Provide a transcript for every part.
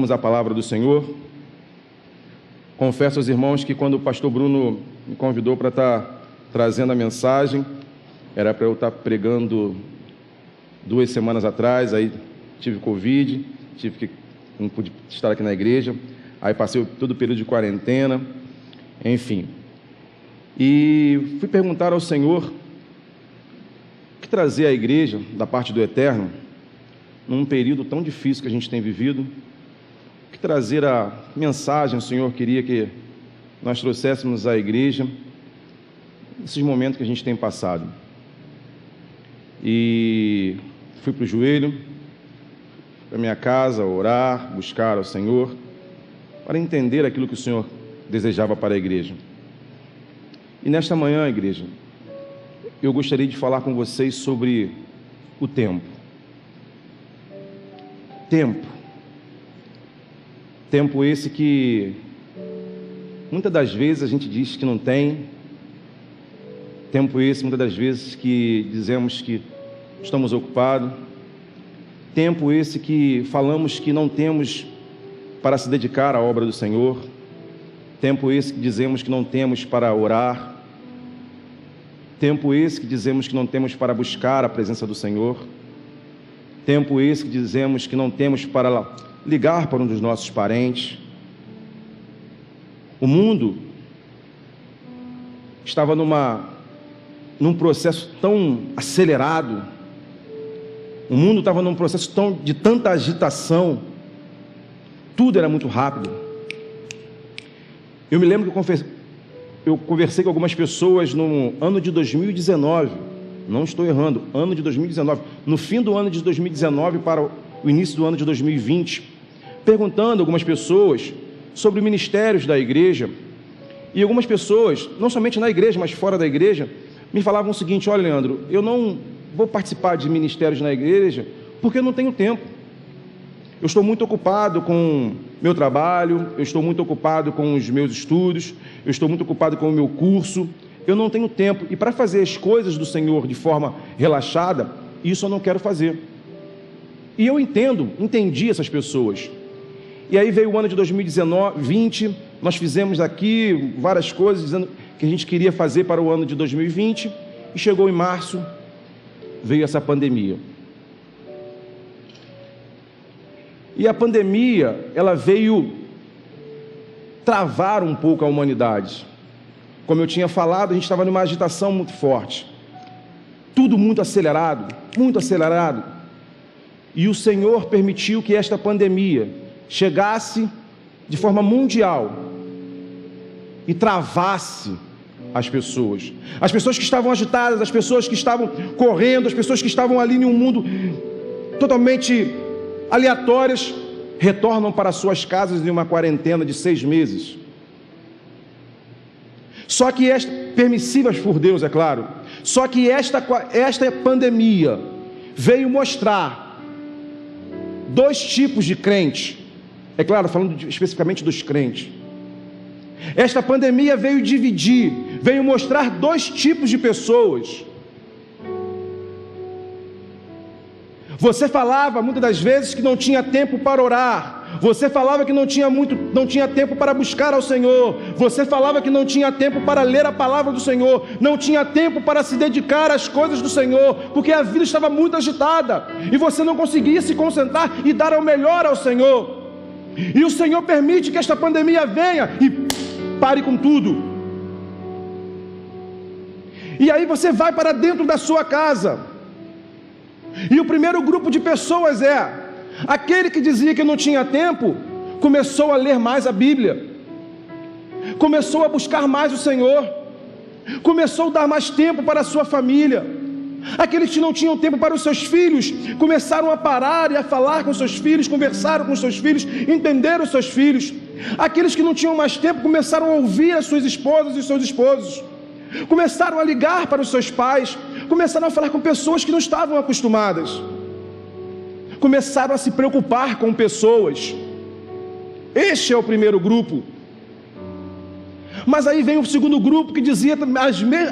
Vamos à palavra do Senhor. Confesso aos irmãos que quando o pastor Bruno me convidou para estar trazendo a mensagem, era para eu estar pregando 2 semanas atrás, aí tive Covid, não pude estar aqui na igreja, aí passei todo o período de quarentena, enfim. E fui perguntar ao Senhor o que trazer à igreja da parte do Eterno, num período tão difícil que a gente tem vivido, o que trazer a mensagem o Senhor queria que nós trouxéssemos à igreja nesses momentos que a gente tem passado. E fui para o joelho, para minha casa, orar, buscar ao Senhor, para entender aquilo que o Senhor desejava para a igreja. E nesta manhã, igreja, eu gostaria de falar com vocês sobre o tempo. Tempo esse que muitas das vezes a gente diz que não tem. Tempo esse, muitas das vezes, que dizemos que estamos ocupados. Tempo esse que falamos que não temos para se dedicar à obra do Senhor. Tempo esse que dizemos que não temos para orar. Tempo esse que dizemos que não temos para buscar a presença do Senhor. Tempo esse que dizemos que não temos para ligar para um dos nossos parentes. O mundo estava num processo tão acelerado, o mundo estava num processo de tanta agitação, tudo era muito rápido. Eu me lembro que eu conversei com algumas pessoas no ano de 2019, não estou errando, ano de 2019, no fim do ano de 2019 para o início do ano de 2020, perguntando a algumas pessoas sobre ministérios da igreja, e algumas pessoas, não somente na igreja, mas fora da igreja, me falavam o seguinte: olha, Leandro, eu não vou participar de ministérios na igreja porque eu não tenho tempo. Eu estou muito ocupado com meu trabalho, eu estou muito ocupado com os meus estudos, eu estou muito ocupado com o meu curso, eu não tenho tempo, e para fazer as coisas do Senhor de forma relaxada, isso eu não quero fazer. E eu entendi essas pessoas. E aí veio o ano de 2020, nós fizemos aqui várias coisas, dizendo que a gente queria fazer para o ano de 2020, e chegou em março, veio essa pandemia. E a pandemia, ela veio travar um pouco a humanidade. Como eu tinha falado, a gente estava numa agitação muito forte. Tudo muito acelerado, muito acelerado. E o Senhor permitiu que esta pandemia chegasse de forma mundial e travasse as pessoas. As pessoas que estavam agitadas, as pessoas que estavam correndo, as pessoas que estavam ali em um mundo totalmente aleatórias, retornam para suas casas em uma quarentena de 6 meses. Só que permissivas por Deus, é claro. Só que esta pandemia veio mostrar 2 tipos de crentes. É claro, falando especificamente dos crentes. Esta pandemia veio dividir, veio mostrar 2 tipos de pessoas. Você falava muitas das vezes que não tinha tempo para orar. Você falava que não tinha tempo para buscar ao Senhor. Você falava que não tinha tempo para ler a palavra do Senhor. Não tinha tempo para se dedicar às coisas do Senhor, porque a vida estava muito agitada e você não conseguia se concentrar e dar o melhor ao Senhor. E o Senhor permite que esta pandemia venha e pare com tudo. E aí você vai para dentro da sua casa. E o primeiro grupo de pessoas é aquele que dizia que não tinha tempo, começou a ler mais a Bíblia, começou a buscar mais o Senhor, começou a dar mais tempo para a sua família. Aqueles que não tinham tempo para os seus filhos, começaram a parar e a falar com seus filhos, conversaram com seus filhos, entenderam os seus filhos. Aqueles que não tinham mais tempo, começaram a ouvir as suas esposas e seus esposos, começaram a ligar para os seus pais, começaram a falar com pessoas que não estavam acostumadas, começaram a se preocupar com pessoas. Este é o primeiro grupo. Mas aí vem o segundo grupo que dizia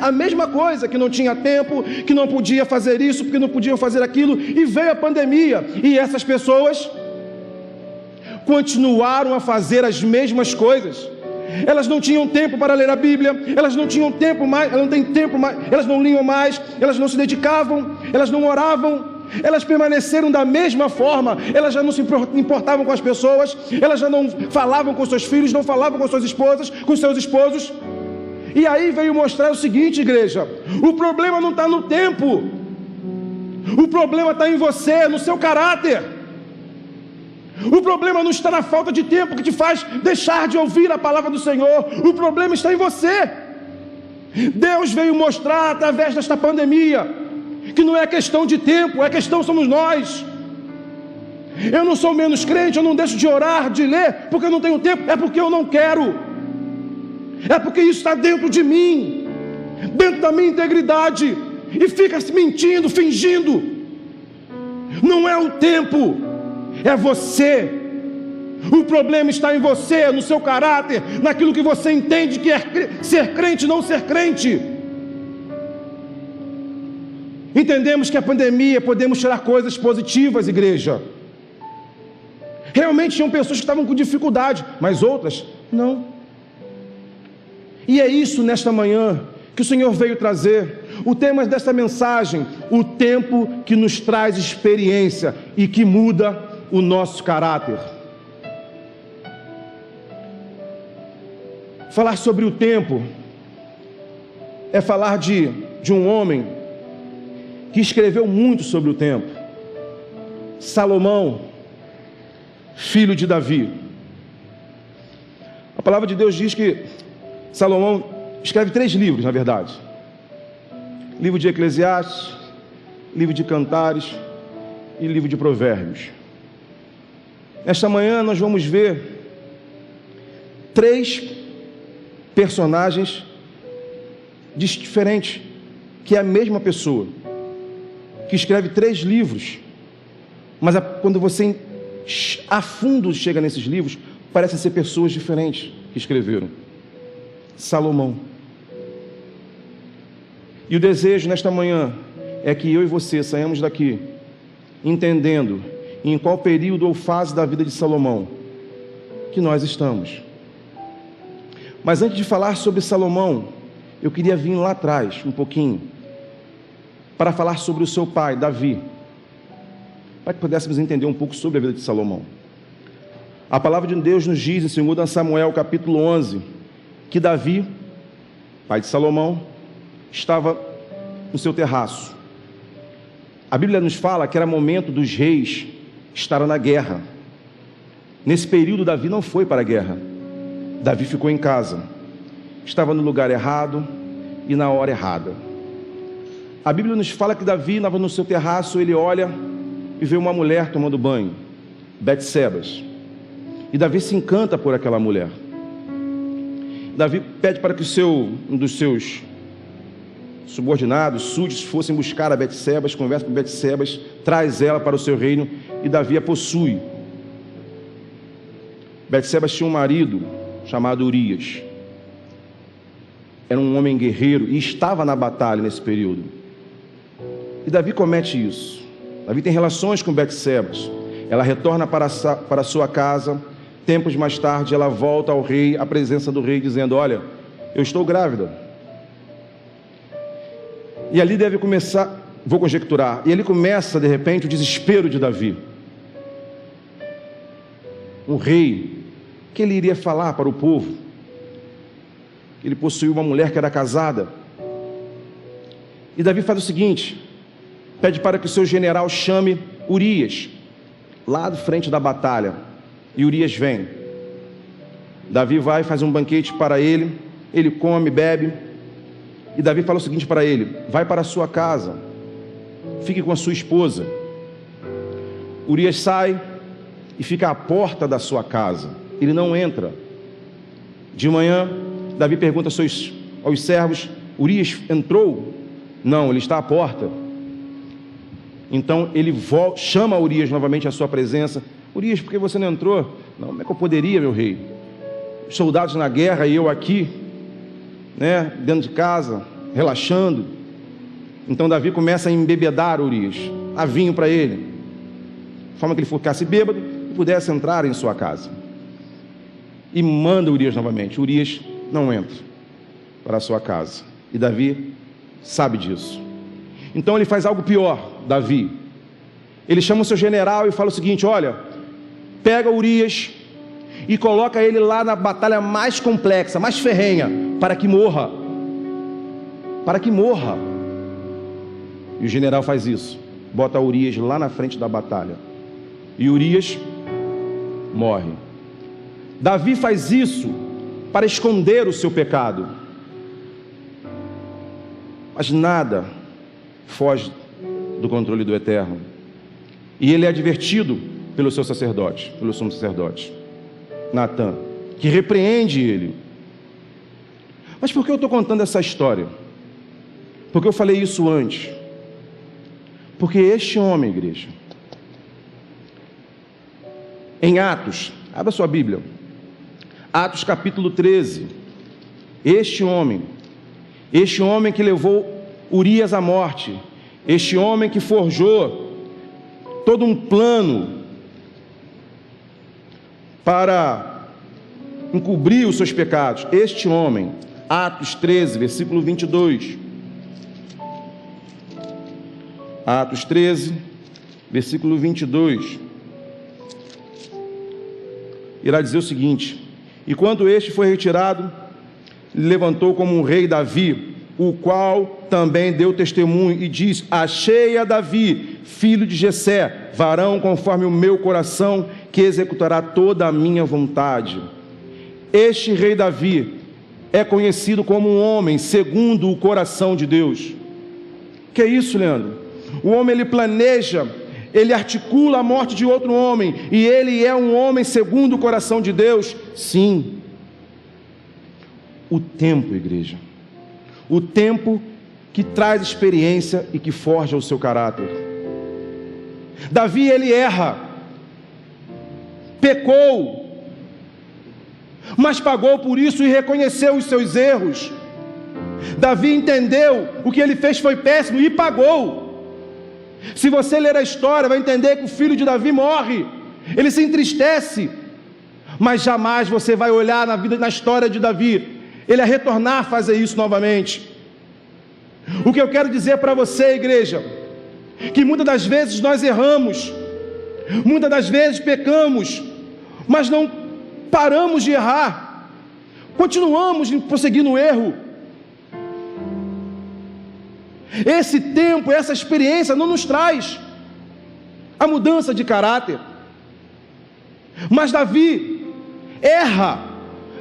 a mesma coisa, que não tinha tempo, que não podia fazer isso, porque não podiam fazer aquilo, e veio a pandemia, e essas pessoas continuaram a fazer as mesmas coisas. Elas não tinham tempo para ler a Bíblia, elas não tinham tempo mais, elas não têm tempo mais, elas não liam mais, elas não se dedicavam, elas não oravam, elas permaneceram da mesma forma, elas já não se importavam com as pessoas, elas já não falavam com seus filhos, não falavam com suas esposas, com seus esposos. E aí veio mostrar o seguinte, igreja: o problema não está no tempo, o problema está em você, no seu caráter. O problema não está na falta de tempo que te faz deixar de ouvir a palavra do Senhor. O problema está em você. Deus veio mostrar através desta pandemia que não é questão de tempo, é questão somos nós. Eu não sou menos crente, eu não deixo de orar, de ler, porque eu não tenho tempo, é porque eu não quero. É porque isso está dentro de mim, dentro da minha integridade, e fica se mentindo, fingindo. Não é o tempo, é você. O problema está em você, no seu caráter, naquilo que você entende que é ser crente, não ser crente. Entendemos que a pandemia podemos tirar coisas positivas, igreja. Realmente tinham pessoas que estavam com dificuldade, mas outras não. E é isso nesta manhã que o Senhor veio trazer. O tema desta mensagem: o tempo que nos traz experiência e que muda o nosso caráter. Falar sobre o tempo é falar de um homem que escreveu muito sobre o tempo. Salomão, filho de Davi. A palavra de Deus diz que Salomão escreve 3 livros, na verdade: livro de Eclesiastes, livro de Cantares e livro de Provérbios. Nesta manhã nós vamos ver 3 personagens diferentes, que é a mesma pessoa, que escreve 3 livros, mas quando você a fundo chega nesses livros, parecem ser pessoas diferentes que escreveram. Salomão. E o desejo nesta manhã é que eu e você saímos daqui entendendo em qual período ou fase da vida de Salomão que nós estamos. Mas antes de falar sobre Salomão, eu queria vir lá atrás um pouquinho para falar sobre o seu pai, Davi, para que pudéssemos entender um pouco sobre a vida de Salomão. A palavra de Deus nos diz em 2 Samuel capítulo 11 que Davi, pai de Salomão, estava no seu terraço. A Bíblia nos fala que era momento dos reis estarem na guerra. Nesse período Davi não foi para a guerra, Davi ficou em casa, estava no lugar errado e na hora errada. A Bíblia nos fala que Davi estava no seu terraço, ele olha e vê uma mulher tomando banho, Betsebas, e Davi se encanta por aquela mulher. Davi pede para que um dos seus subordinados, súditos, fossem buscar a Betsebas, conversa com Betsebas, traz ela para o seu reino, e Davi a possui. Betsebas tinha um marido chamado Urias. Era um homem guerreiro e estava na batalha nesse período. E Davi comete isso. Davi tem relações com Betsebas. Ela retorna para sua casa. Tempos mais tarde ela volta ao rei, à presença do rei, dizendo: olha, eu estou grávida. E ali deve começar, vou conjecturar, e ali começa de repente o desespero de Davi. Um rei, que ele iria falar para o povo? Ele possuía uma mulher que era casada. E Davi faz o seguinte: pede para que o seu general chame Urias, lá de frente da batalha. E Urias vem. Davi vai, faz um banquete para ele, ele come, bebe. E Davi fala o seguinte para ele: vai para a sua casa, fique com a sua esposa. Urias sai e fica à porta da sua casa, ele não entra. De manhã, Davi pergunta aos servos: Urias entrou? Não, ele está à porta. Então ele chama Urias novamente à sua presença. Urias, por que você não entrou? Não, como é que eu poderia, meu rei? Os soldados na guerra e eu aqui, né, dentro de casa, relaxando. Então Davi começa a embebedar Urias, a vinho para ele, de forma que ele ficasse bêbado, e pudesse entrar em sua casa. E manda Urias novamente. Urias não entra para a sua casa. E Davi sabe disso. Então ele faz algo pior, Davi. Ele chama o seu general e fala o seguinte: olha, pega Urias e coloca ele lá na batalha mais complexa, mais ferrenha, para que morra. Para que morra. E o general faz isso. Bota Urias lá na frente da batalha. E Urias morre. Davi faz isso para esconder o seu pecado. Mas nada foge do controle do Eterno. E ele é advertido pelo seu sacerdote, pelo sumo sacerdote, Natã, que repreende ele. Mas por que eu estou contando essa história? Porque eu falei isso antes. Porque este homem, igreja, em Atos, abra sua Bíblia, Atos capítulo 13, este homem que levou Urias à morte, este homem que forjou todo um plano para encobrir os seus pecados, este homem, Atos 13, versículo 22, Atos 13, versículo 22, irá dizer o seguinte: e quando este foi retirado, levantou como um rei Davi, o qual também deu testemunho e diz: achei a Davi, filho de Jessé, varão conforme o meu coração, que executará toda a minha vontade. Este rei Davi é conhecido como um homem segundo o coração de Deus. Que é isso, Leandro? O homem, ele planeja, ele articula a morte de outro homem, e ele é um homem segundo o coração de Deus? Sim. O tempo, igreja, o tempo que traz experiência e que forja o seu caráter. Davi, ele erra, pecou, mas pagou por isso e reconheceu os seus erros. Davi entendeu o que ele fez foi péssimo e pagou. Se você ler a história, vai entender que o filho de Davi morre, ele se entristece, mas jamais você vai olhar na história de Davi, ele a retornar a fazer isso novamente. O que eu quero dizer para você, igreja, que muitas das vezes nós erramos, muitas das vezes pecamos, mas não paramos de errar, continuamos prosseguindo no erro. Esse tempo, essa experiência não nos traz a mudança de caráter. Mas Davi erra,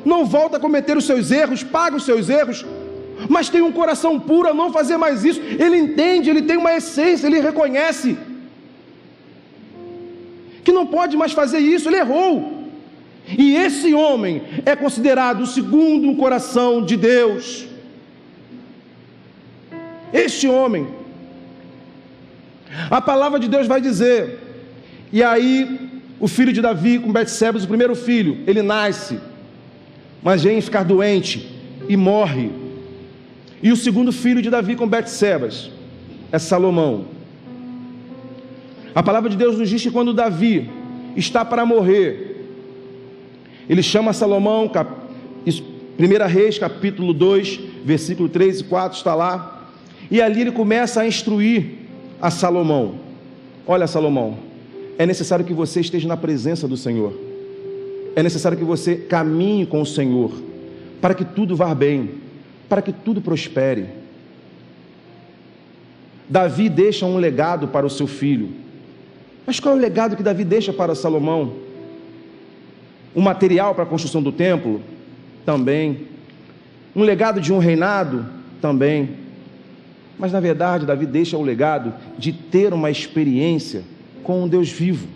não volta a cometer os seus erros, paga os seus erros, mas tem um coração puro a não fazer mais isso. Ele entende, ele tem uma essência, ele reconhece que não pode mais fazer isso, ele errou. E esse homem é considerado o segundo coração de Deus. Este homem, a palavra de Deus vai dizer, e aí o filho de Davi com Betseba, o primeiro filho, ele nasce, mas vem ficar doente e morre. E o segundo filho de Davi com Betseba é Salomão. A palavra de Deus nos diz que quando Davi está para morrer, ele chama Salomão, 1 Reis capítulo 2, versículo 3 e 4 está lá. E ali ele começa a instruir a Salomão: olha, Salomão, é necessário que você esteja na presença do Senhor, é necessário que você caminhe com o Senhor, para que tudo vá bem, para que tudo prospere. Davi deixa um legado para o seu filho. Mas qual é o legado que Davi deixa para Salomão? Um material para a construção do templo? Também. Um legado de um reinado? Também. Mas na verdade Davi deixa o legado de ter uma experiência com um Deus vivo.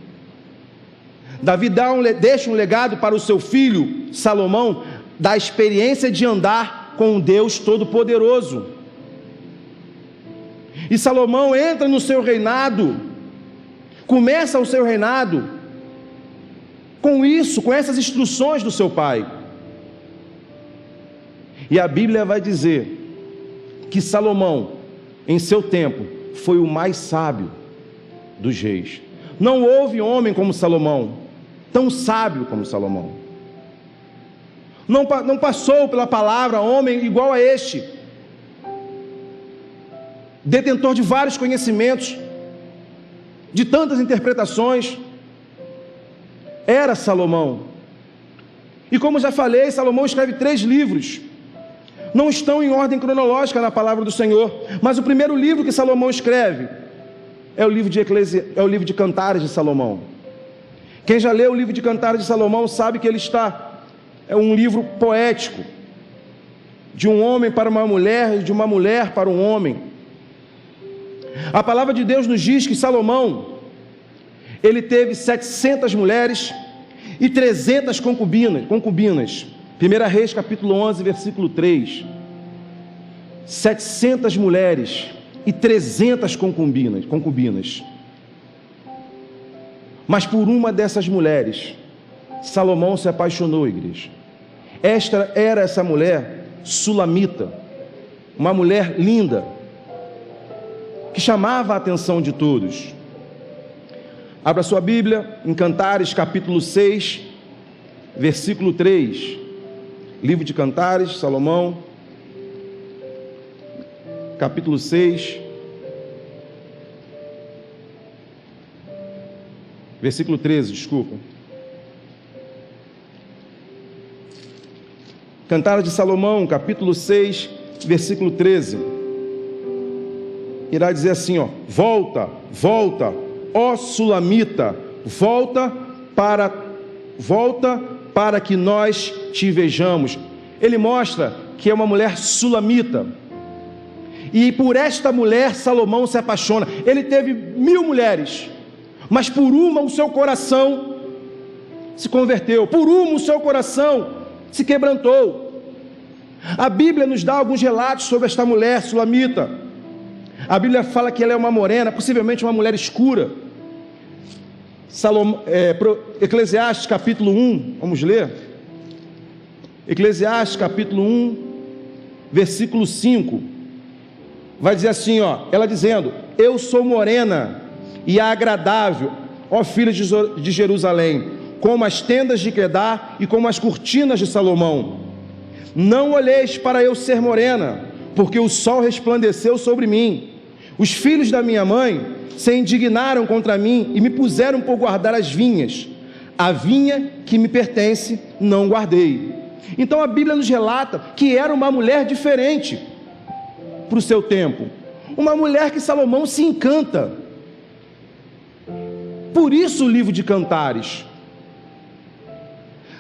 Davi deixa um legado para o seu filho Salomão, da experiência de andar com um Deus Todo-Poderoso. E Salomão entra no seu reinado, começa o seu reinado com isso, com essas instruções do seu pai. E a Bíblia vai dizer que Salomão, em seu tempo, foi o mais sábio dos reis. Não houve homem como Salomão. tão sábio como Salomão. Não passou pela palavra homem igual a este, detentor de vários conhecimentos, de tantas interpretações. Era Salomão. E como já falei, Salomão escreve 3 livros. Não estão em ordem cronológica na palavra do Senhor, mas o primeiro livro que Salomão escreve é o livro de Cantares de Salomão. Quem já leu o livro de Cantares de Salomão sabe que é um livro poético, de um homem para uma mulher e de uma mulher para um homem. A palavra de Deus nos diz que Salomão, ele teve 700 mulheres e 300 concubinas. 1 Reis capítulo 11, versículo 3. 700 mulheres e 300 concubinas. Mas por uma dessas mulheres, Salomão se apaixonou, igreja. Essa mulher, Sulamita, uma mulher linda, que chamava a atenção de todos. Abra sua Bíblia em Cantares capítulo 6, versículo 3. Livro de Cantares, Salomão, capítulo 6, versículo 13, desculpa. Cantares de Salomão, capítulo 6, versículo 13. Irá dizer assim, volta, ó Sulamita, volta para que nós te vejamos. Ele mostra que é uma mulher sulamita, e por esta mulher Salomão se apaixona. Ele teve 1000 mulheres, mas por uma o seu coração se converteu, por uma o seu coração se quebrantou. A Bíblia nos dá alguns relatos sobre esta mulher sulamita. A Bíblia fala que ela é uma morena, possivelmente uma mulher escura. Eclesiastes capítulo 1, vamos ler? Eclesiastes capítulo 1, versículo 5, vai dizer assim, ela dizendo: eu sou morena e agradável, ó filha de Jerusalém, como as tendas de Quedar e como as cortinas de Salomão. Não olheis para eu ser morena, porque o sol resplandeceu sobre mim. Os filhos da minha mãe se indignaram contra mim e me puseram por guardar as vinhas. A vinha que me pertence não guardei. Então a Bíblia nos relata que era uma mulher diferente para o seu tempo, uma mulher que Salomão se encanta. Por isso o livro de Cantares.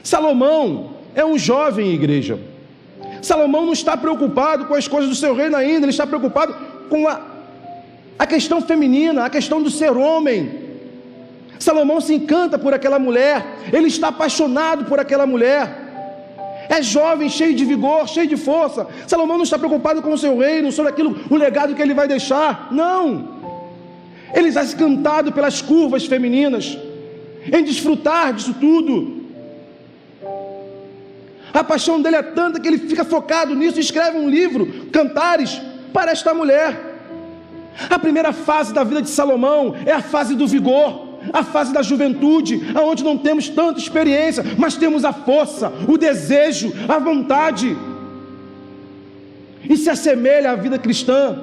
Salomão é um jovem, igreja. Salomão não está preocupado com as coisas do seu reino ainda, ele está preocupado com a questão feminina, a questão do ser homem. Salomão se encanta por aquela mulher, ele está apaixonado por aquela mulher. É jovem, cheio de vigor, cheio de força. Salomão não está preocupado com o seu reino, sobre o legado que ele vai deixar. Não. Ele está encantado pelas curvas femininas, em desfrutar disso tudo. A paixão dele é tanta que ele fica focado nisso e escreve um livro, Cantares, para esta mulher. A primeira fase da vida de Salomão é a fase do vigor, a fase da juventude, onde não temos tanta experiência, mas temos a força, o desejo, a vontade. E se assemelha à vida cristã.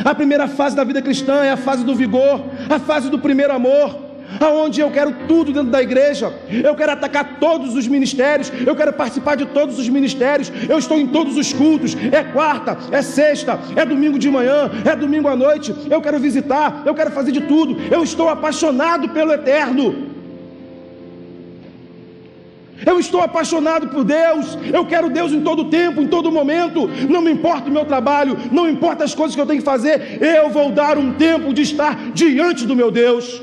A primeira fase da vida cristã é a fase do vigor, a fase do primeiro amor, aonde eu quero tudo dentro da igreja, eu quero atacar todos os ministérios, eu quero participar de todos os ministérios, eu estou em todos os cultos, é quarta, é sexta, é domingo de manhã, é domingo à noite, eu quero visitar, eu quero fazer de tudo, eu estou apaixonado pelo eterno, eu estou apaixonado por Deus, eu quero Deus em todo tempo, em todo momento. Não me importa o meu trabalho, não importa as coisas que eu tenho que fazer, eu vou dar um tempo de estar diante do meu Deus.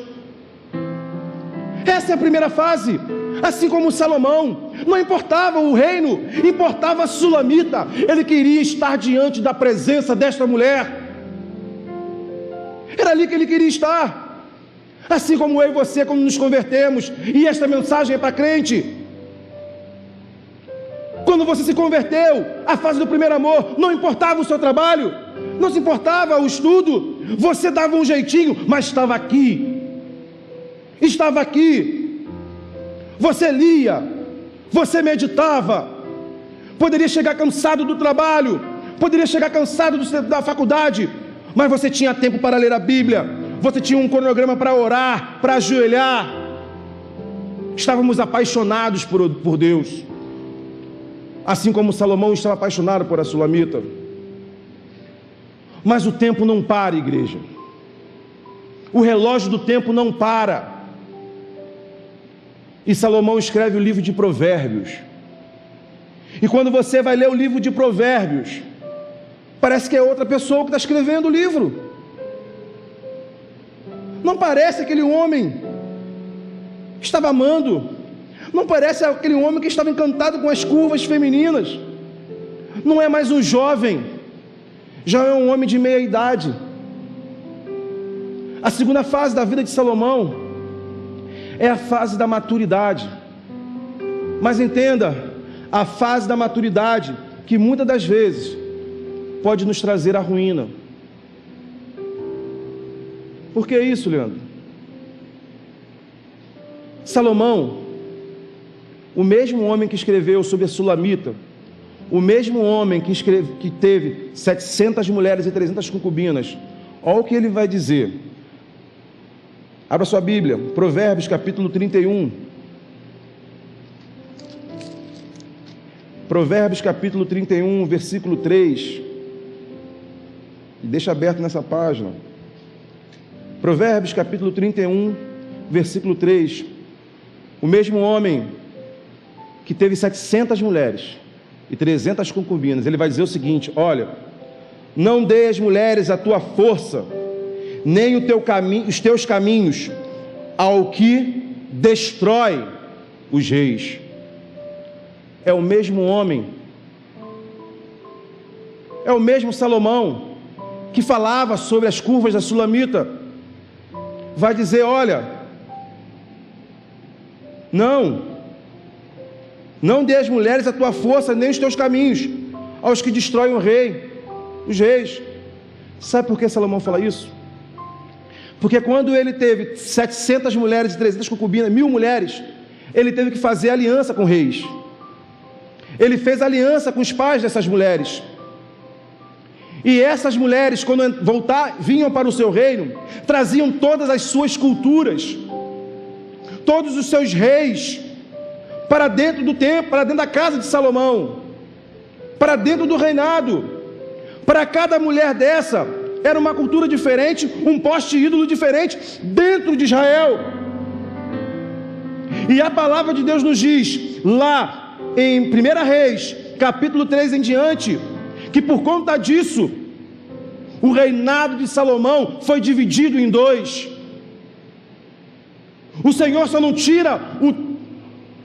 Essa é a primeira fase. Assim como Salomão, não importava o reino, importava a Sulamita. Ele queria estar diante da presença desta mulher. Era ali que ele queria estar. Assim como eu e você, quando nos convertemos, e esta mensagem é para crente. Quando você se converteu, a fase do primeiro amor, não importava o seu trabalho, não se importava o estudo, você dava um jeitinho, mas estava aqui. você lia, você meditava, poderia chegar cansado do trabalho, poderia chegar cansado da faculdade, mas você tinha tempo para ler a Bíblia, você tinha um cronograma para orar, para ajoelhar. Estávamos apaixonados por Deus, assim como Salomão estava apaixonado por a Sulamita. Mas o tempo não para, igreja. O relógio do tempo não para. E Salomão escreve o livro de Provérbios. E quando você vai ler o livro de Provérbios, parece que é outra pessoa que está escrevendo o livro. Não parece aquele homem que estava amando. Não parece aquele homem que estava encantado com as curvas femininas. Não é mais um jovem, já é um homem de meia idade. A segunda fase da vida de Salomão é a fase da maturidade. Mas entenda, a fase da maturidade que muitas das vezes pode nos trazer a ruína. Por que isso, Leandro? Salomão, o mesmo homem que escreveu sobre a Sulamita, o mesmo homem que teve 700 mulheres e 300 concubinas, olha o que ele vai dizer. Abra sua Bíblia, Provérbios capítulo 31. Provérbios capítulo 31, versículo 3. Deixa aberto nessa página. Provérbios capítulo 31, versículo 3. O mesmo homem que teve 700 mulheres e 300 concubinas, ele vai dizer o seguinte: olha, não dê às mulheres a tua força, nem os teus caminhos ao que destrói os reis. É o mesmo homem, é o mesmo Salomão que falava sobre as curvas da Sulamita. Vai dizer: olha, não dê às mulheres a tua força, nem os teus caminhos aos que destroem os reis. Sabe por que Salomão fala isso? Porque quando ele teve 700 mulheres e 300 concubinas, 1000 mulheres, ele teve que fazer aliança com reis. Ele fez aliança com os pais dessas mulheres. E essas mulheres, quando vinham para o seu reino, traziam todas as suas culturas, todos os seus reis, para dentro do templo, para dentro da casa de Salomão, para dentro do reinado. Para cada mulher dessa, era uma cultura diferente, um poste ídolo diferente dentro de Israel. E a palavra de Deus nos diz, lá em 1 Reis, capítulo 3 em diante, que por conta disso, o reinado de Salomão foi dividido em 2. O Senhor só não tira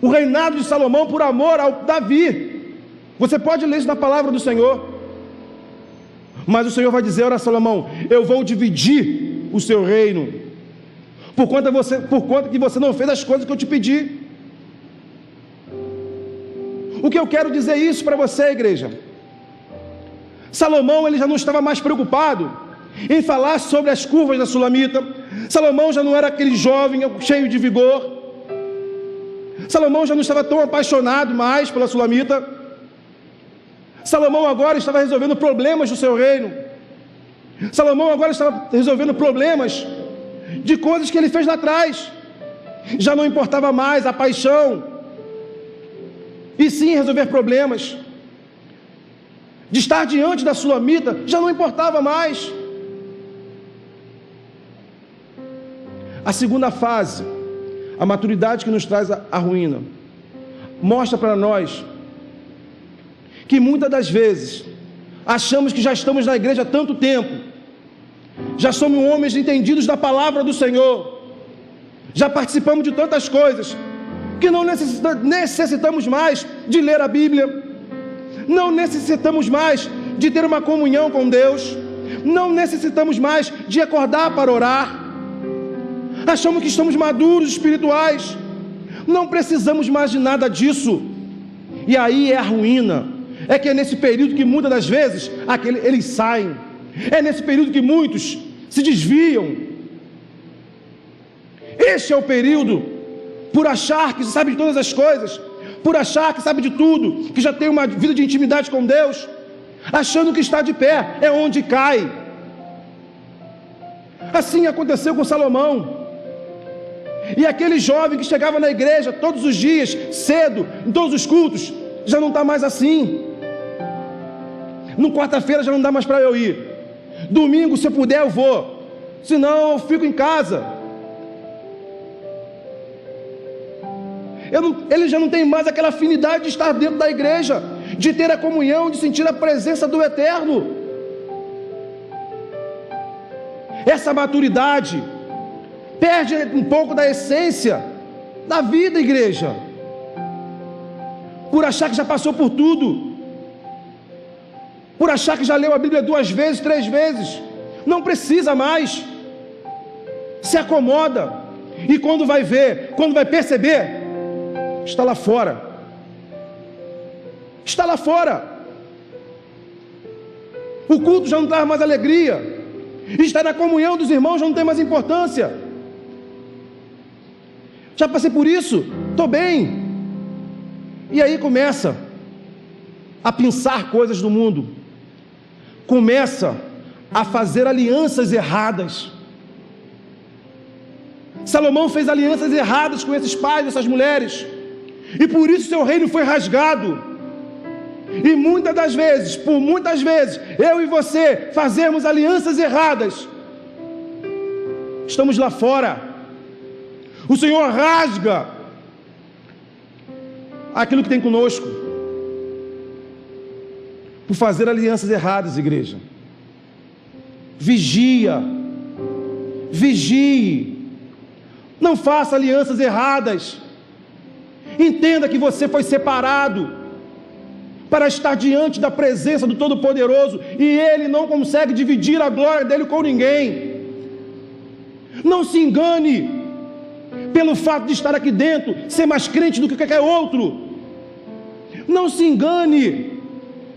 o reinado de Salomão por amor ao Davi. Você pode ler isso na palavra do Senhor. Mas o Senhor vai dizer: olha, Salomão, eu vou dividir o seu reino, por conta que você não fez as coisas que eu te pedi. O que eu quero dizer isso para você, igreja? Salomão, ele já não estava mais preocupado em falar sobre as curvas da Sulamita. Salomão já não era aquele jovem cheio de vigor. Salomão já não estava tão apaixonado mais pela Sulamita. Salomão agora estava resolvendo problemas do seu reino. Salomão agora estava resolvendo problemas de coisas que ele fez lá atrás. Já não importava mais a paixão, e sim resolver problemas. De estar diante da Sulamita já não importava mais. A segunda fase, a maturidade que nos traz a ruína, mostra para nós que muitas das vezes achamos que já estamos na igreja há tanto tempo, já somos homens entendidos da palavra do Senhor, já participamos de tantas coisas, que não necessitamos mais de ler a Bíblia, não necessitamos mais de ter uma comunhão com Deus, não necessitamos mais de acordar para orar. Achamos que estamos maduros espirituais, não precisamos mais de nada disso. E aí é a ruína. É que é nesse período que muitas das vezes eles saem, é nesse período que muitos se desviam. Este é o período por achar que sabe de todas as coisas, por achar que sabe de tudo, que já tem uma vida de intimidade com Deus, achando que está de pé, é onde cai. Assim aconteceu com Salomão. E aquele jovem que chegava na igreja todos os dias, cedo, em todos os cultos, já não está mais assim. No quarta-feira já não dá mais para eu ir. Domingo, se eu puder, eu vou. Senão, eu fico em casa. Ele já não tem mais aquela afinidade de estar dentro da igreja, de ter a comunhão, de sentir a presença do Eterno. Essa maturidade perde um pouco da essência da vida, igreja, por achar que já passou por tudo, por achar que já leu a Bíblia 2 vezes, 3 vezes. Não precisa mais. Se acomoda, e quando vai ver, quando vai perceber, está lá fora. Está lá fora. O culto já não traz mais alegria, estar na comunhão dos irmãos já não tem mais importância. Já passei por isso, estou bem. E aí começa a pensar coisas do mundo, começa a fazer alianças erradas. Salomão fez alianças erradas com esses pais, essas mulheres, e por isso seu reino foi rasgado. E muitas das vezes, por muitas vezes, eu e você fazemos alianças erradas, estamos lá fora. O Senhor rasga aquilo que tem conosco, por fazer alianças erradas, igreja. Vigia, vigie, não faça alianças erradas. Entenda que você foi separado para estar diante da presença do Todo-Poderoso, e Ele não consegue dividir a glória dEle com ninguém. Não se engane pelo fato de estar aqui dentro, ser mais crente do que qualquer outro. Não se engane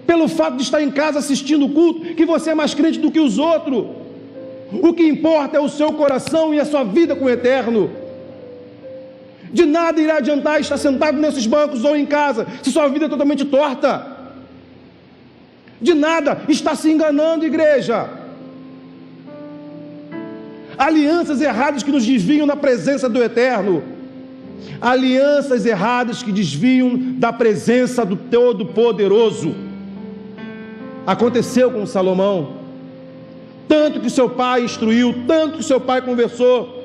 pelo fato de estar em casa assistindo o culto, que você é mais crente do que os outros. O que importa é o seu coração e a sua vida com o Eterno. De nada irá adiantar estar sentado nesses bancos ou em casa, se sua vida é totalmente torta. De nada, está se enganando, igreja. Alianças erradas que nos desviam da presença do Eterno. Alianças erradas que desviam da presença do Todo-Poderoso. Aconteceu com Salomão. Tanto que seu pai instruiu, tanto que seu pai conversou,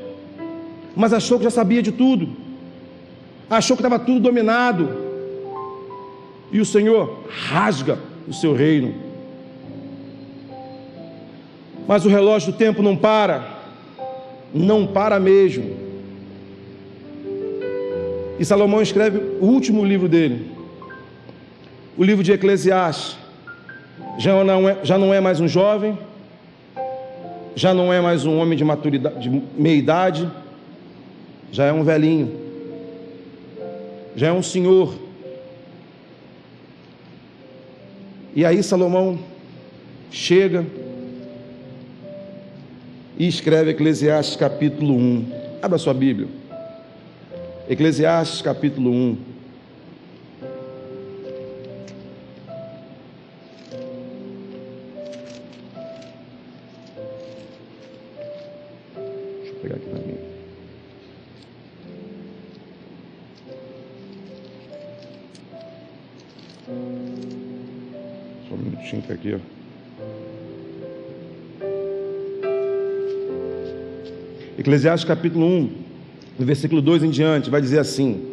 mas achou que já sabia de tudo, achou que estava tudo dominado, e o Senhor rasga o seu reino. Mas o relógio do tempo não para mesmo. E Salomão escreve o último livro dele, o livro de Eclesiastes. Já não é mais um jovem, já não é mais um homem de maturidade, de meia idade, já é um velhinho, já é um senhor. E aí Salomão chega e escreve Eclesiastes capítulo 1. Abra sua Bíblia. Eclesiastes capítulo 1. Deixa eu pegar aqui para mim. Só um minutinho que aqui, ó. Eclesiastes capítulo 1, no versículo 2 em diante, vai dizer assim: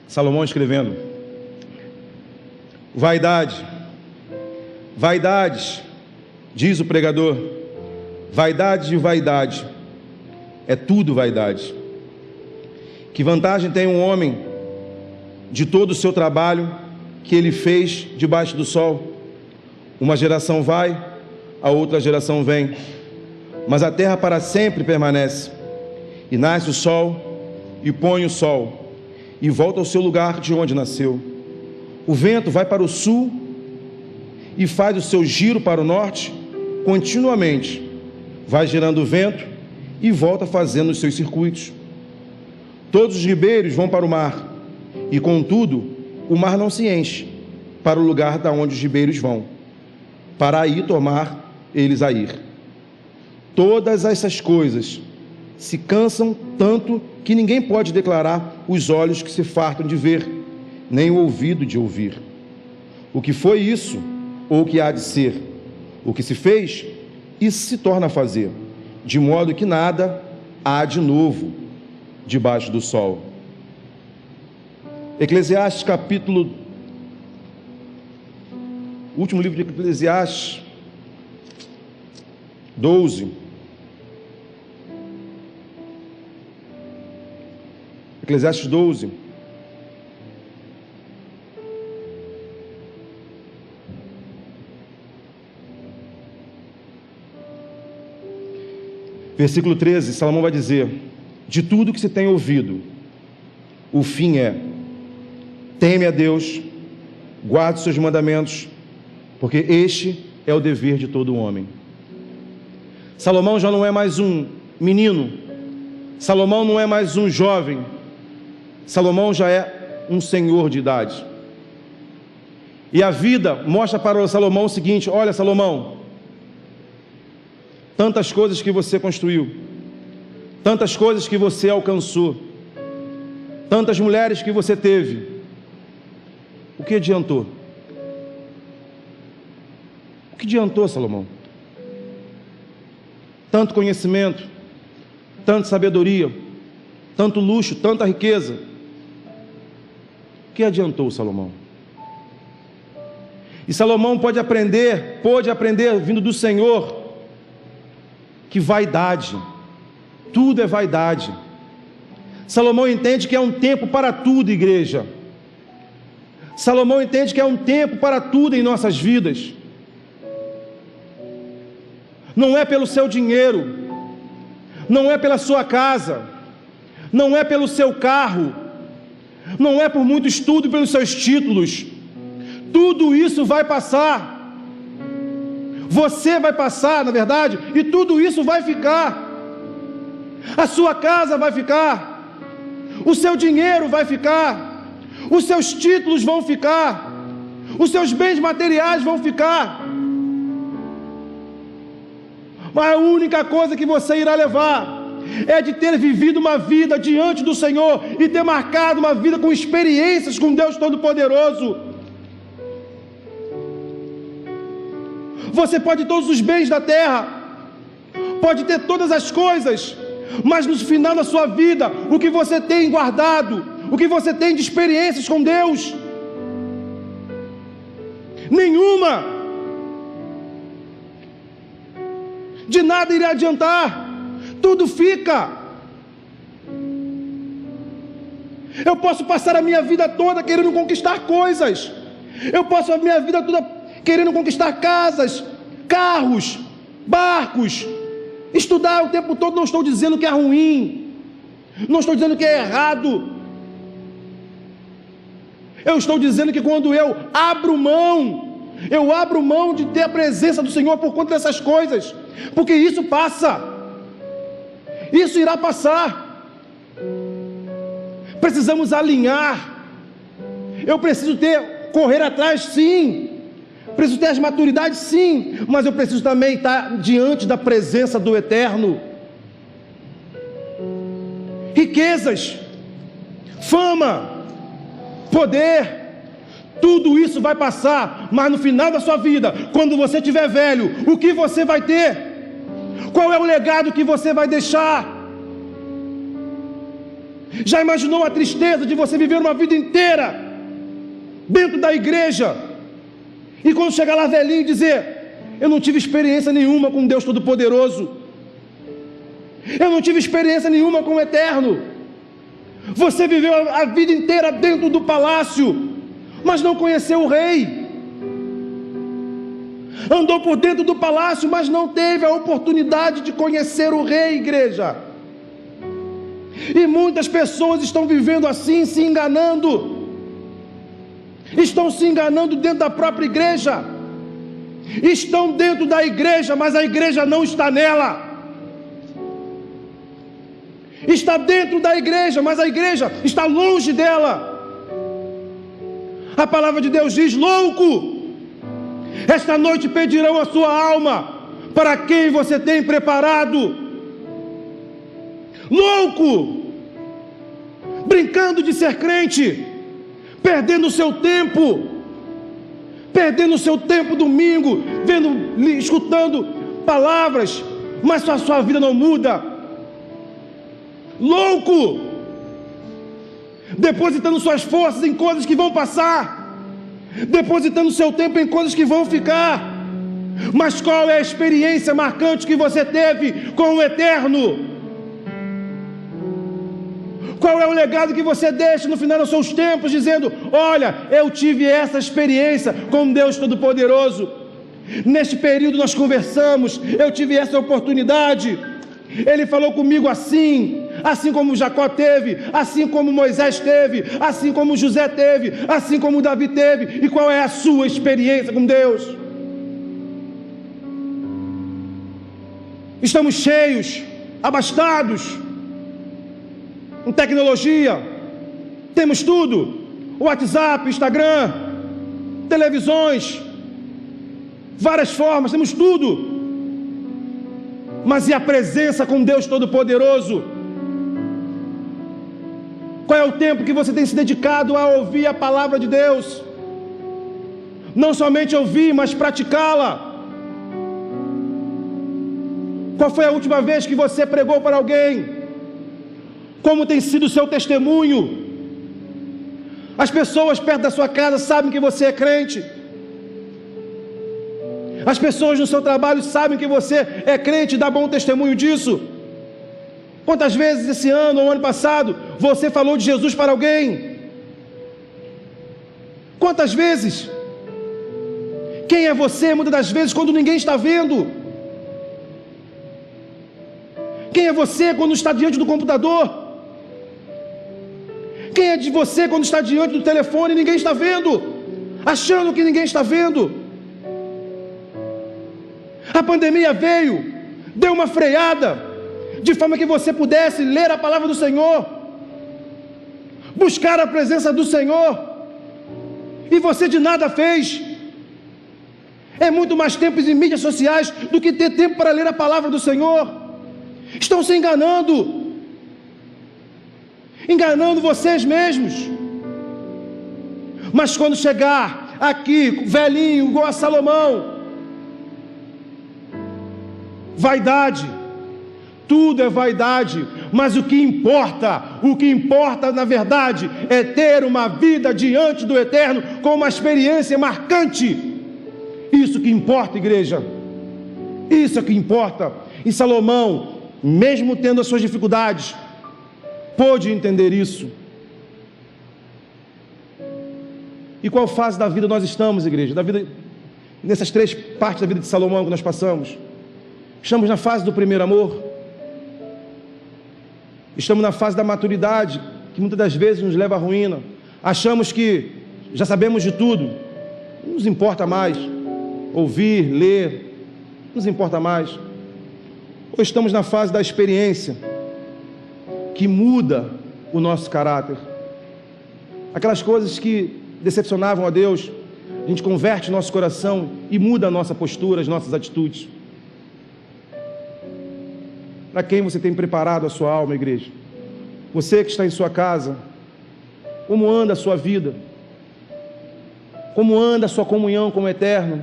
Salomão escrevendo: vaidades, diz o pregador, vaidade de vaidade, é tudo vaidade. Que vantagem tem um homem de todo o seu trabalho que ele fez debaixo do sol? Uma geração vai, a outra geração vem, mas a terra para sempre permanece. E nasce o sol, e põe o sol, e volta ao seu lugar de onde nasceu. O vento vai para o sul, e faz o seu giro para o norte, continuamente. vai gerando vento e volta fazendo os seus circuitos. Todos os ribeiros vão para o mar, e contudo, o mar não se enche para o lugar da onde os ribeiros vão, para aí tomar eles a ir. Todas essas coisas se cansam tanto que ninguém pode declarar os olhos que se fartam de ver, nem o ouvido de ouvir. O que foi isso, ou o que há de ser? O que se fez, isso se torna a fazer, de modo que nada há de novo debaixo do sol. Eclesiastes capítulo... Último livro de Eclesiastes, 12. Eclesiastes 12. Versículo 13, Salomão vai dizer: de tudo que se tem ouvido, o fim é: teme a Deus, guarde os seus mandamentos, porque este é o dever de todo homem. Salomão já não é mais um menino, Salomão não é mais um jovem, Salomão já é um senhor de idade. E a vida mostra para o Salomão o seguinte: olha, Salomão, tantas coisas que você construiu, tantas coisas que você alcançou, tantas mulheres que você teve, o que adiantou? O que adiantou, Salomão? Tanto conhecimento, tanta sabedoria, tanto luxo, tanta riqueza, o que adiantou, Salomão? E Salomão pôde aprender vindo do Senhor, que vaidade, tudo é vaidade. Salomão entende que é um tempo para tudo, igreja. Salomão entende que é um tempo para tudo em nossas vidas. Não é pelo seu dinheiro, não é pela sua casa, não é pelo seu carro, não é por muito estudo e pelos seus títulos. Tudo isso vai passar. Você vai passar, na verdade, e tudo isso vai ficar. A sua casa vai ficar, o seu dinheiro vai ficar, os seus títulos vão ficar, os seus bens materiais vão ficar. Mas a única coisa que você irá levar é de ter vivido uma vida diante do Senhor e ter marcado uma vida com experiências com Deus Todo-Poderoso. Você pode ter todos os bens da terra, pode ter todas as coisas, mas no final da sua vida, o que você tem guardado, o que você tem de experiências com Deus? Nenhuma. De nada irá adiantar, tudo fica. Eu posso passar a minha vida toda querendo conquistar coisas, eu posso a minha vida toda querendo conquistar casas, carros, barcos, estudar o tempo todo. Não estou dizendo que é ruim, não estou dizendo que é errado, eu estou dizendo que quando eu abro mão de ter a presença do Senhor por conta dessas coisas, porque isso passa, isso irá passar. Precisamos alinhar. Eu preciso correr atrás, sim, preciso ter as maturidades, sim, mas eu preciso também estar diante da presença do Eterno. Riquezas, fama, poder, tudo isso vai passar, mas no final da sua vida, quando você estiver velho, o que você vai ter? Qual é o legado que você vai deixar? Já imaginou a tristeza de você viver uma vida inteira dentro da igreja e quando chegar lá velhinho dizer: eu não tive experiência nenhuma com Deus Todo-Poderoso, eu não tive experiência nenhuma com o Eterno? Você viveu a vida inteira dentro do palácio, mas não conheceu o rei. Andou por dentro do palácio, mas não teve a oportunidade de conhecer o rei, igreja. E muitas pessoas estão vivendo assim, se enganando. Estão se enganando dentro da própria igreja. Estão dentro da igreja, mas a igreja não está nela. está dentro da igreja, mas a igreja está longe dela. A palavra de Deus diz: louco, esta noite pedirão a sua alma, para quem você tem preparado. Louco, brincando de ser crente, perdendo o seu tempo domingo, escutando palavras, mas a sua vida não muda. Louco, depositando suas forças em coisas que vão passar, depositando seu tempo em coisas que vão ficar. Mas qual é a experiência marcante que você teve com o eterno? Qual é o legado que você deixa no final dos seus tempos, dizendo: olha, eu tive essa experiência com Deus Todo-Poderoso, neste período nós conversamos, eu tive essa oportunidade, Ele falou comigo assim como Jacó teve, assim como Moisés teve, assim como José teve, assim como Davi teve. E qual é a sua experiência com Deus? Estamos cheios, abastados em tecnologia, temos tudo: WhatsApp, Instagram, televisões, várias formas, temos tudo. Mas e a presença com Deus Todo-Poderoso? Qual é o tempo que você tem se dedicado a ouvir a palavra de Deus? Não somente ouvir, mas praticá-la. Qual foi a última vez que você pregou para alguém? Como tem sido o seu testemunho? As pessoas perto da sua casa sabem que você é crente. As pessoas no seu trabalho sabem que você é crente e dá bom testemunho disso. Quantas vezes esse ano ou ano passado você falou de Jesus para alguém? Quantas vezes? Quem é você muitas das vezes quando ninguém está vendo? Quem é você quando está diante do computador? Quem é de você quando está diante do telefone e ninguém está vendo? Achando que ninguém está vendo? A pandemia veio, deu uma freada, de forma que você pudesse ler a palavra do Senhor, buscar a presença do Senhor, e você de nada fez. É muito mais tempo em mídias sociais do que ter tempo para ler a palavra do Senhor. Estão se enganando vocês mesmos. Mas quando chegar aqui, velhinho, igual a Salomão, vaidade, tudo é vaidade, mas o que importa na verdade é ter uma vida diante do Eterno com uma experiência marcante. Isso que importa, igreja, isso é que importa. E Salomão, mesmo tendo as suas dificuldades, pôde entender isso. E qual fase da vida nós estamos, igreja? Da vida, nessas três partes da vida de Salomão que nós passamos. Estamos na fase do primeiro amor. Estamos na fase da maturidade, que muitas das vezes nos leva à ruína. Achamos que já sabemos de tudo, não nos importa mais ouvir, ler, não nos importa mais. Ou estamos na fase da experiência, que muda o nosso caráter. Aquelas coisas que decepcionavam a Deus, a gente converte nosso coração e muda a nossa postura, as nossas atitudes. Para quem você tem preparado a sua alma, igreja? Você que está em sua casa, como anda a sua vida? Como anda a sua comunhão com o Eterno?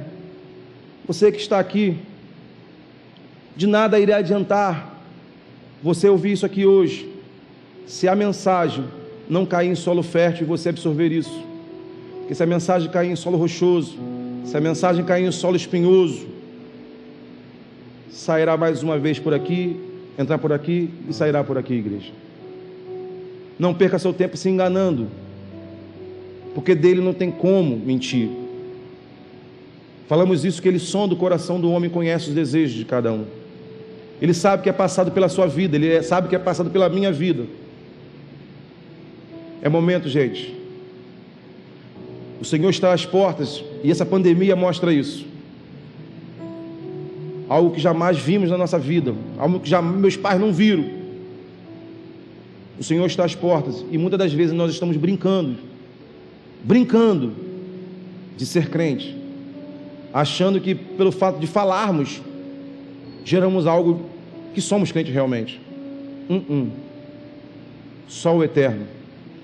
Você que está aqui, de nada irá adiantar você ouvir isso aqui hoje, se a mensagem não cair em solo fértil e você absorver isso. Porque se a mensagem cair em solo rochoso, se a mensagem cair em solo espinhoso, sairá mais uma vez por aqui, entrar por aqui e sairá por aqui, igreja. Não perca seu tempo se enganando, porque dele não tem como mentir. Falamos isso, que ele sonda o coração do homem e conhece os desejos de cada um. Ele sabe que é passado pela sua vida, ele sabe que é passado pela minha vida. É momento, gente. O Senhor está às portas e essa pandemia mostra isso. Algo que jamais vimos na nossa vida, algo que já meus pais não viram. O Senhor está às portas e muitas das vezes nós estamos brincando de ser crente, achando que pelo fato de falarmos, geramos algo que somos crentes realmente. Só o Eterno,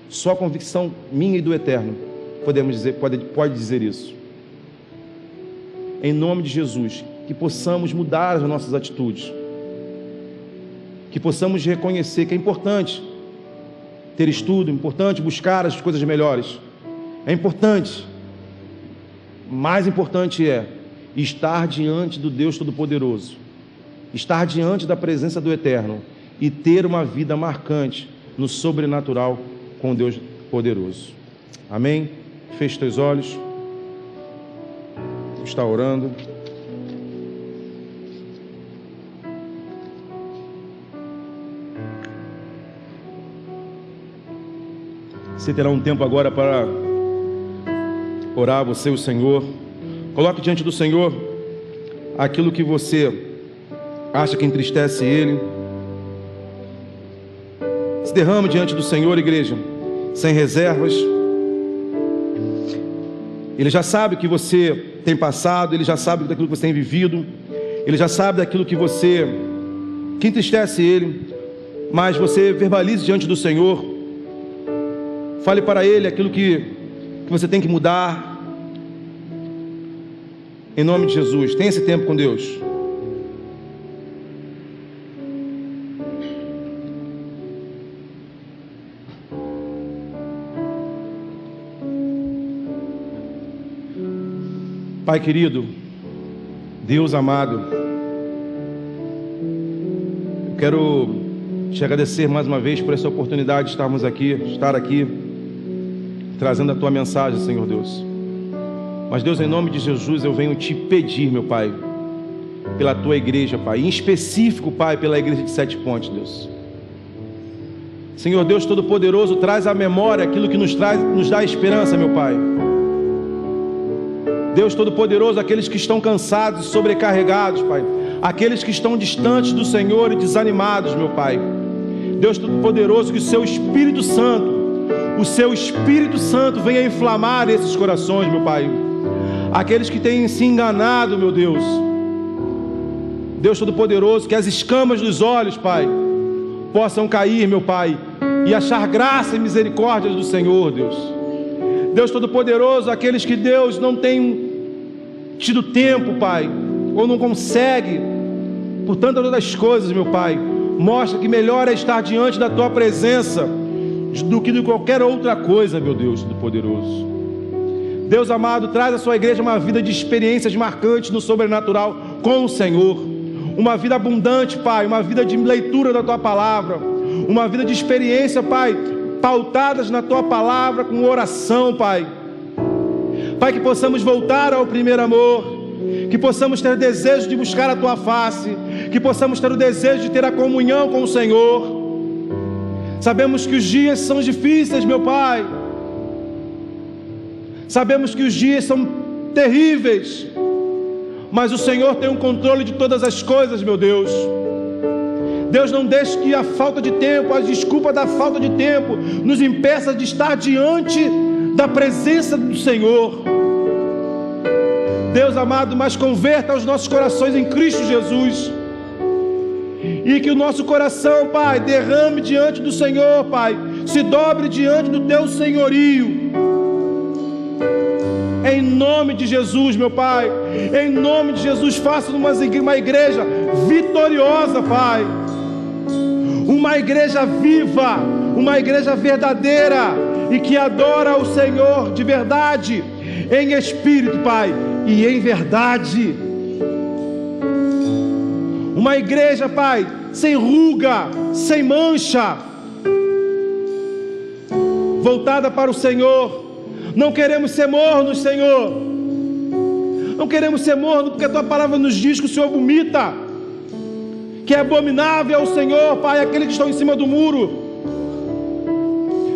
só a convicção minha e do Eterno pode dizer isso. Em nome de Jesus, que possamos mudar as nossas atitudes, que possamos reconhecer que é importante ter estudo, é importante buscar as coisas melhores, é importante. Mais importante é estar diante do Deus Todo-Poderoso, estar diante da presença do Eterno e ter uma vida marcante no sobrenatural com Deus poderoso. Amém? Feche teus olhos. Está orando. Você terá um tempo agora para orar, você e o Senhor. Coloque diante do Senhor aquilo que você acha que entristece Ele. Se derrame diante do Senhor, igreja, sem reservas. Ele já sabe o que você tem passado, Ele já sabe daquilo que você tem vivido, Ele já sabe daquilo que entristece Ele, mas você verbalize diante do Senhor, fale para Ele aquilo que você tem que mudar, em nome de Jesus. Tenha esse tempo com Deus. Pai querido, Deus amado, eu quero te agradecer mais uma vez por essa oportunidade de estar aqui, trazendo a Tua mensagem, Senhor Deus. Mas Deus, em nome de Jesus, eu venho te pedir, meu Pai, pela Tua igreja, Pai, em específico, Pai, pela igreja de Sete Pontes, Deus. Senhor Deus Todo-Poderoso, traz à memória aquilo que nos dá esperança, meu Pai. Deus Todo-Poderoso, aqueles que estão cansados e sobrecarregados, Pai, aqueles que estão distantes do Senhor e desanimados, meu Pai. Deus Todo-Poderoso, que o Seu Espírito Santo venha inflamar esses corações, meu Pai. Aqueles que têm se enganado, meu Deus. Deus Todo-Poderoso, que as escamas dos olhos, Pai, possam cair, meu Pai, e achar graça e misericórdia do Senhor, Deus. Deus Todo-Poderoso, aqueles que, Deus, não tem tido tempo, Pai, ou não consegue, por tantas outras coisas, meu Pai, mostra que melhor é estar diante da Tua presença do que de qualquer outra coisa, meu Deus Todo-Poderoso. Deus amado, traz à Sua igreja uma vida de experiências marcantes no sobrenatural com o Senhor, uma vida abundante, Pai, uma vida de leitura da Tua palavra, uma vida de experiência, Pai, pautadas na Tua palavra, com oração, Pai. Pai, que possamos voltar ao primeiro amor, que possamos ter desejo de buscar a Tua face, que possamos ter o desejo de ter a comunhão com o Senhor. Sabemos que os dias são difíceis, meu Pai. Sabemos que os dias são terríveis, mas o Senhor tem o controle de todas as coisas, meu Deus. Deus, não deixe que a falta de tempo, a desculpa da falta de tempo, nos impeça de estar diante da presença do Senhor. Deus amado, mas converta os nossos corações em Cristo Jesus, e que o nosso coração, Pai, derrame diante do Senhor, Pai, se dobre diante do Teu senhorio, em nome de Jesus, meu Pai. Em nome de Jesus, faça uma igreja vitoriosa, Pai, uma igreja viva, uma igreja verdadeira e que adora o Senhor de verdade, em espírito, Pai, e em verdade. Uma igreja, Pai, sem ruga, sem mancha, voltada para o Senhor. Não queremos ser mornos, Senhor. Não queremos ser mornos, porque a Tua palavra nos diz que o Senhor vomita, que é abominável ao Senhor, Pai, aqueles que estão em cima do muro.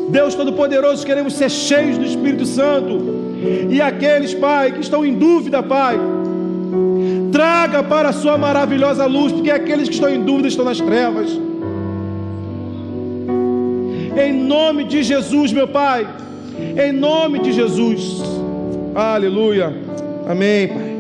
Deus Todo-Poderoso, queremos ser cheios do Espírito Santo. E aqueles, Pai, que estão em dúvida, Pai, traga para a Sua maravilhosa luz, porque aqueles que estão em dúvida estão nas trevas. em nome de Jesus, meu Pai, em nome de Jesus. Aleluia, amém, Pai.